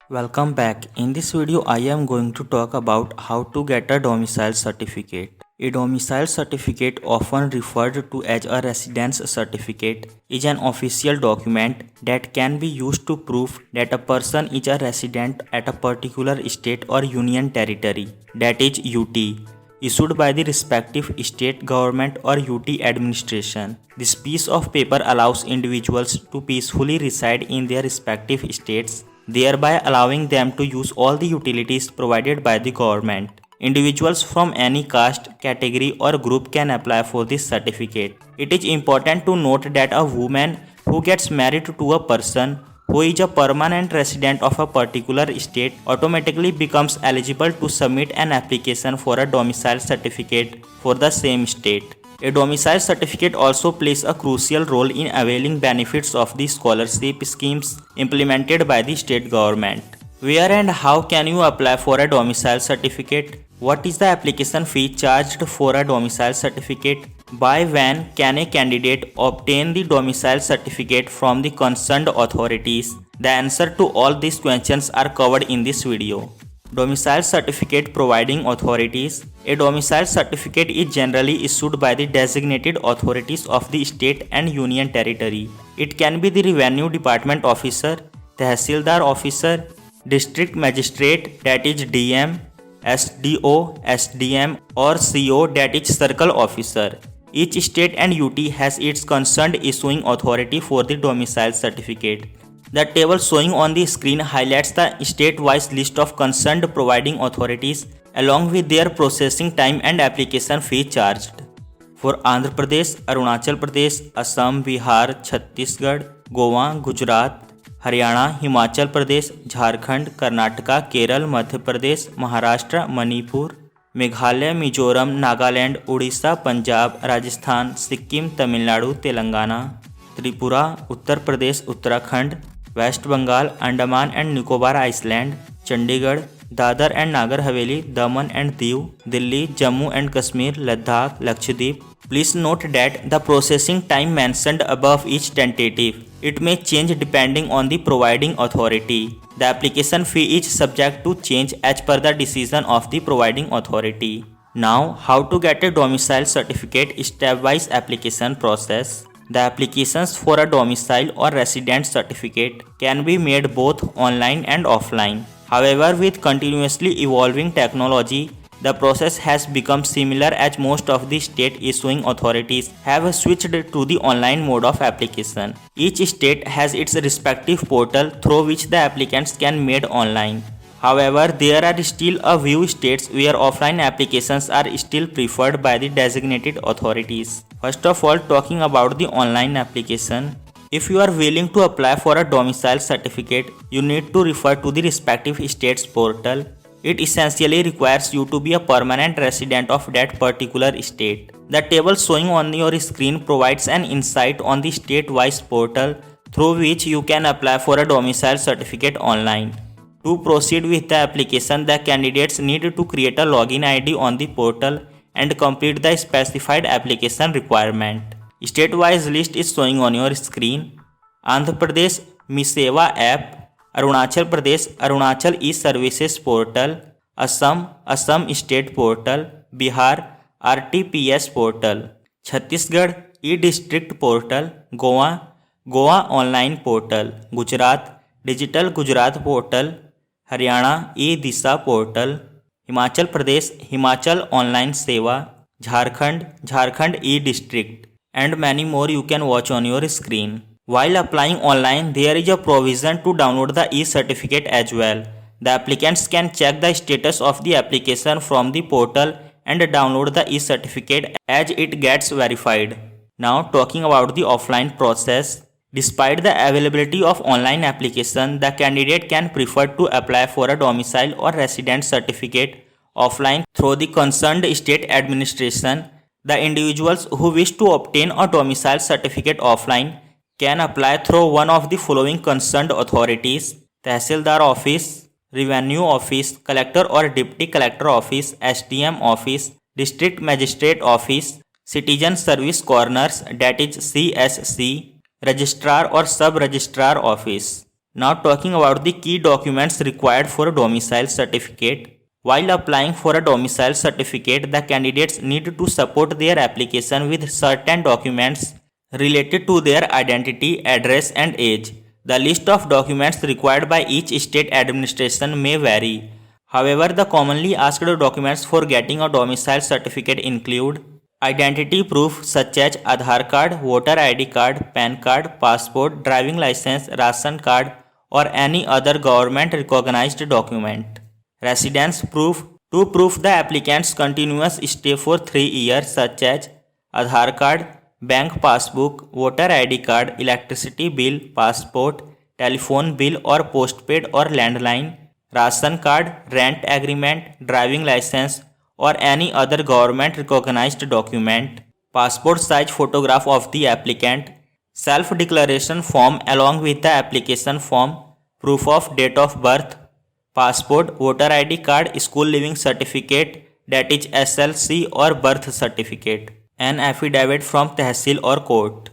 Welcome back. In this video, I am going to talk about how to get a domicile certificate. A domicile certificate, often referred to as a residence certificate, is an official document that can be used to prove that a person is a resident at a particular state or union territory, that is UT, issued by the respective state government or UT administration. This piece of paper allows individuals to peacefully reside in their respective states, thereby allowing them to use all the utilities provided by the government. Individuals from any caste, category or group can apply for this certificate. It is important to note that a woman who gets married to a person who is a permanent resident of a particular state automatically becomes eligible to submit an application for a domicile certificate for the same state. A domicile certificate also plays a crucial role in availing benefits of the scholarship schemes implemented by the state government. Where and how can you apply for a domicile certificate? What is the application fee charged for a domicile certificate? By when can a candidate obtain the domicile certificate from the concerned authorities? The answer to all these questions are covered in this video. Domicile certificate providing authorities. A domicile certificate is generally issued by the designated authorities of the state and union territory. It can be the Revenue Department officer, Tehsildar officer, District Magistrate, that is DM, SDO, SDM or CO, that is Circle Officer. Each state and UT has its concerned issuing authority for the domicile certificate. The table showing on the screen highlights the state-wise list of concerned providing authorities along with their processing time and application fee charged. For Andhra Pradesh, Arunachal Pradesh, Assam, Bihar, Chhattisgarh, Goa, Gujarat, Haryana, Himachal Pradesh, Jharkhand, Karnataka, Kerala, Madhya Pradesh, Maharashtra, Manipur, Meghalaya, Mizoram, Nagaland, Odisha, Punjab, Rajasthan, Sikkim, Tamil Nadu, Telangana, Tripura, Uttar Pradesh, Uttarakhand, West Bengal, Andaman and Nicobar Island, Chandigarh, Dadar and Nagar Haveli, Daman and Diu, Delhi, Jammu and Kashmir, Ladakh, Lakshadweep. Please note that the processing time mentioned above is tentative. It may change depending on the providing authority. The application fee is subject to change as per the decision of the providing authority. Now, how to get a domicile certificate step-wise application process. The applications for a domicile or residence certificate can be made both online and offline. However, with continuously evolving technology, the process has become similar as most of the state issuing authorities have switched to the online mode of application. Each state has its respective portal through which the applicants can made online. However, there are still a few states where offline applications are still preferred by the designated authorities. First of all, talking about the online application. If you are willing to apply for a domicile certificate, you need to refer to the respective state's portal. It essentially requires you to be a permanent resident of that particular state. The table showing on your screen provides an insight on the state-wise portal through which you can apply for a domicile certificate online. To proceed with the application, the candidates need to create a login ID on the portal and complete the specified application requirement. State-wise list is showing on your screen. Andhra Pradesh MISEVA app, Arunachal Pradesh Arunachal e-Services portal, Assam State portal, Bihar RTPS portal, Chhattisgarh e-District portal, Goa online portal, Gujarat Digital Gujarat portal, Haryana e-Disha portal, Himachal Pradesh Himachal online seva, Jharkhand e-District, and many more you can watch on your screen. While applying online, there is a provision to download the e-certificate as well. The applicants can check the status of the application from the portal and download the e-certificate as it gets verified. Now talking about the offline process. Despite the availability of online application, the candidate can prefer to apply for a domicile or residence certificate offline through the concerned state administration. The individuals who wish to obtain a domicile certificate offline can apply through one of the following concerned authorities: Tehsildar office, Revenue office, Collector or Deputy Collector office, SDM office, District Magistrate office, Citizen Service Corners, that is CSC, Registrar or Sub-Registrar office. Now talking about the key documents required for a domicile certificate. While applying for a domicile certificate, the candidates need to support their application with certain documents related to their identity, address and age. The list of documents required by each state administration may vary. However, the commonly asked documents for getting a domicile certificate include identity proof such as Aadhaar card, voter ID card, PAN card, passport, driving license, ration card or any other government recognized document. Residence proof to prove the applicant's continuous stay for 3 years such as Aadhaar card, bank passbook, voter ID card, electricity bill, passport, telephone bill or postpaid or landline, ration card, rent agreement, driving license or any other government recognized document, passport size photograph of the applicant, self declaration form along with the application form, proof of date of birth, passport, voter ID card, school leaving certificate that is SLC or birth certificate, an affidavit from Tehsil or court.